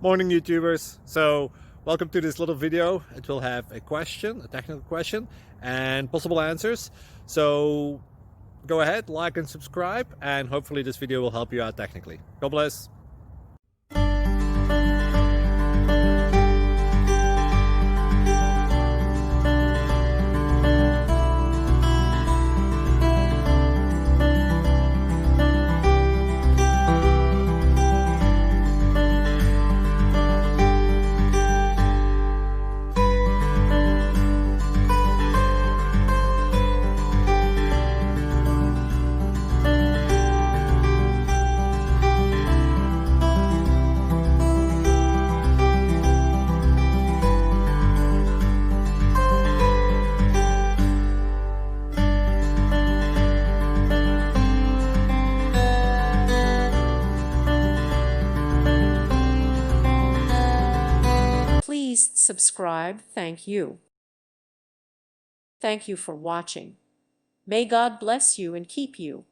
Morning YouTubers. So welcome to this little video. It will have a question, a technical question, and possible answers. So go ahead, like and subscribe, and hopefully this video will help you out technically. God bless. Please subscribe. Thank you. Thank you for watching. May God bless you and keep you.